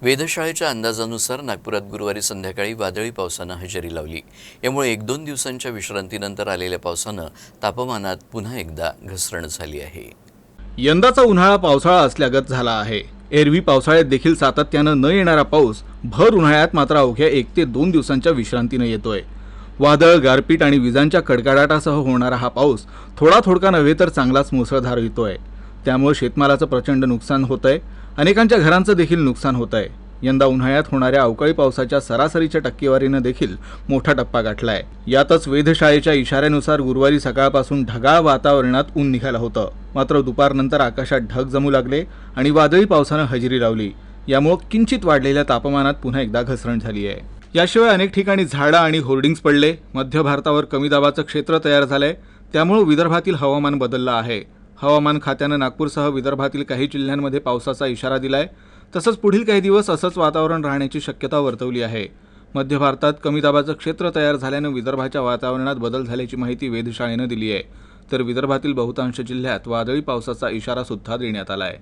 वेधशाळेच्या अंदाजानुसार नागपुरात गुरुवारी संध्याकाळी वादळी पावसानं हजेरी लावली। यामुळे 1-2 दिवसांच्या विश्रांतीनंतर आलेल्या पावसानं तापमानात पुन्हा एकदा घसरण झाली आहे। यंदाचा उन्हाळा पावसाळा असल्यागत झाला आहे। एरवी पावसाळ्यात देखील सातत्यानं न येणारा पाऊस भर उन्हाळ्यात मात्र अवघ्या 1 ते 2 दिवसांच्या विश्रांतीने येतोय। वादळ, गारपीट आणि विजांच्या कडकडाटासह होणारा हा पाऊस थोडा नव्हे तर चांगलाच मुसळधार येतोय। त्यामुळे शेतमालाचं प्रचंड नुकसान होतंय। अनेकांच्या घरांचं देखील नुकसान होतंय। यंदा उन्हाळ्यात होणाऱ्या अवकाळी पावसाच्या सरासरीच्या टक्केवारीनं देखील मोठा टप्पा गाठलाय। यातच वेधशाळेच्या इशाऱ्यानुसार गुरुवारी सकाळपासून ढगाळ वातावरणात ऊन निघालं होतं, मात्र दुपारनंतर आकाशात ढग जमू लागले आणि वादळी पावसानं हजेरी लावली। यामुळे किंचित वाढलेल्या तापमानात पुन्हा एकदा घसरण झाली आहे। याशिवाय अनेक ठिकाणी झाडं आणि होर्डिंग्स पडले। मध्य भारतावर कमी दाबाचं क्षेत्र तयार झालंय, त्यामुळे विदर्भातील हवामान बदललं आहे। हवामान खात्यानं नागपूरसह विदर्भातील काही जिल्ह्यांमध्ये पावसाचा इशारा दिलाय। तसंच पुढील काही दिवस असंच वातावरण राहण्याची शक्यता वर्तवली आहे। मध्य भारतात कमी दाबाचं क्षेत्र तयार झाल्यानं विदर्भाच्या वातावरणात बदल झाल्याची माहिती वेधशाळेनं दिली आहे। तर विदर्भातील बहुतांश जिल्ह्यात वादळी पावसाचा इशारा सुद्धा देण्यात आला आहे।